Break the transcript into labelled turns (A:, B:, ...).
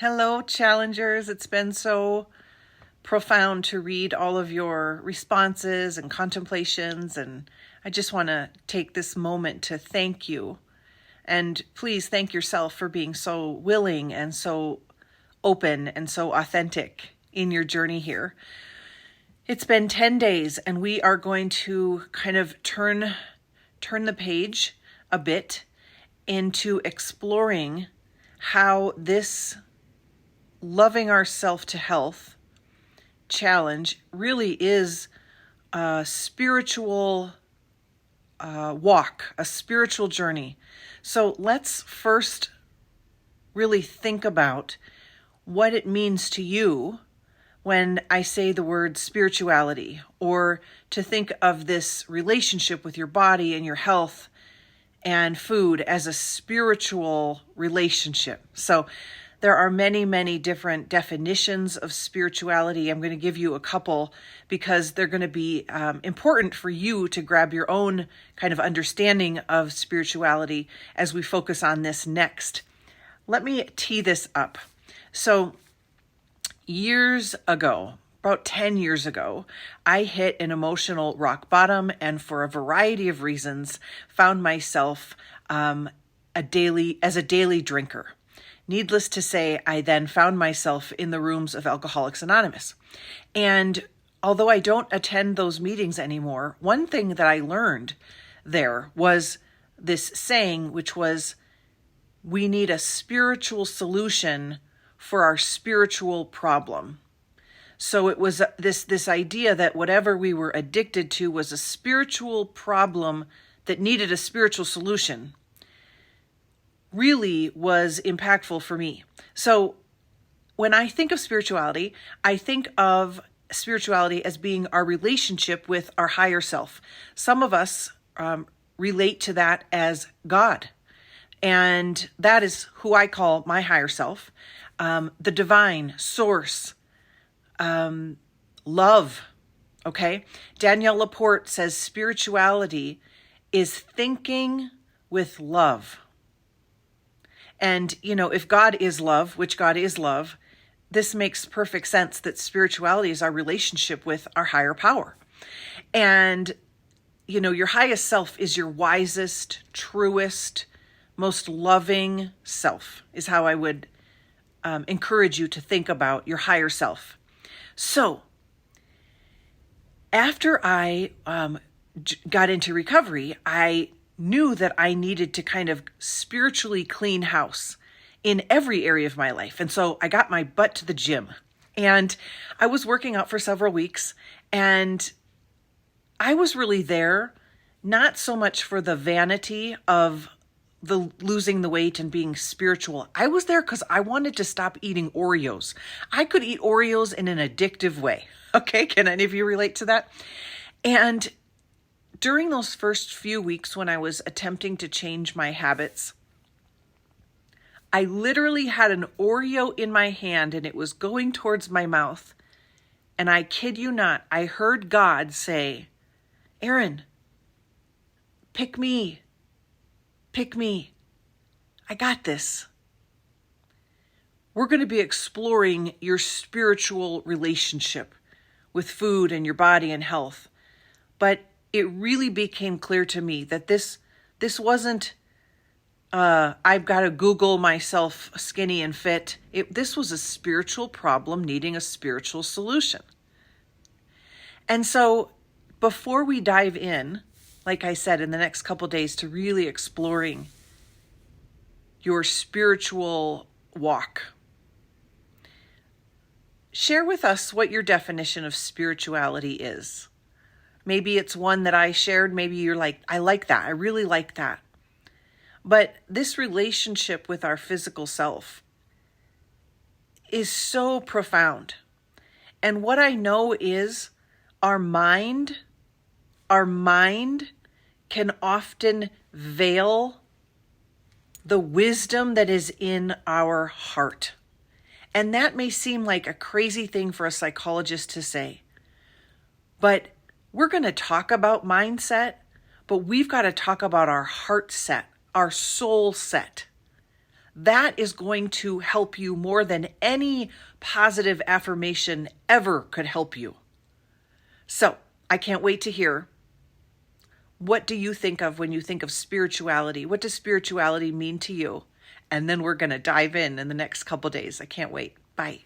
A: Hello, challengers. It's been so profound to read all of your responses and contemplations, and I just want to take this moment to thank you. And please thank yourself for being so willing and so open and so authentic in your journey here. It's been 10 days, and we are going to kind of turn the page a bit into exploring how this loving ourself to health challenge really is a spiritual walk, a spiritual journey. So let's first really think about what it means to you when I say the word spirituality, or to think of this relationship with your body and your health and food as a spiritual relationship. So there are many, many different definitions of spirituality. I'm going to give you a couple because they're going to be important for you to grab your own kind of understanding of spirituality as we focus on this next. Let me tee this up. So years ago, about 10 years ago, I hit an emotional rock bottom, and for a variety of reasons, found myself as a daily drinker. Needless to say, I then found myself in the rooms of Alcoholics Anonymous. And although I don't attend those meetings anymore, one thing that I learned there was this saying, which was, we need a spiritual solution for our spiritual problem. So it was this idea that whatever we were addicted to was a spiritual problem that needed a spiritual solution. Really was impactful for me. So when I think of spirituality, I think of spirituality as being our relationship with our higher self. Some of us relate to that as God, and that is who I call my higher self, the divine source, love. Okay, Danielle Laporte says spirituality is thinking with love. And, if God is love, which God is love, this makes perfect sense that spirituality is our relationship with our higher power. And, your highest self is your wisest, truest, most loving self, is how I would encourage you to think about your higher self. So, after I got into recovery, I knew that I needed to kind of spiritually clean house in every area of my life. And so I got my butt to the gym, and I was working out for several weeks, and I was really there, not so much for the vanity of the losing the weight and being spiritual. I was there because I wanted to stop eating Oreos. I could eat Oreos in an addictive way. Okay, can any of you relate to that? And during those first few weeks when I was attempting to change my habits, I literally had an Oreo in my hand and it was going towards my mouth. And I kid you not, I heard God say, "Erin, pick me. Pick me. I got this." We're going to be exploring your spiritual relationship with food and your body and health. But it really became clear to me that this wasn't, I've got to Google myself skinny and fit. This was a spiritual problem needing a spiritual solution. And so before we dive in, like I said, in the next couple days to really exploring your spiritual walk, share with us what your definition of spirituality is. Maybe it's one that I shared. Maybe you're like, I like that. I really like that. But this relationship with our physical self is so profound. And what I know is our mind can often veil the wisdom that is in our heart. And that may seem like a crazy thing for a psychologist to say, but we're going to talk about mindset, but we've got to talk about our heart set, our soul set. That is going to help you more than any positive affirmation ever could help you. So I can't wait to hear. What do you think of when you think of spirituality? What does spirituality mean to you? And then we're going to dive in the next couple days. I can't wait. Bye.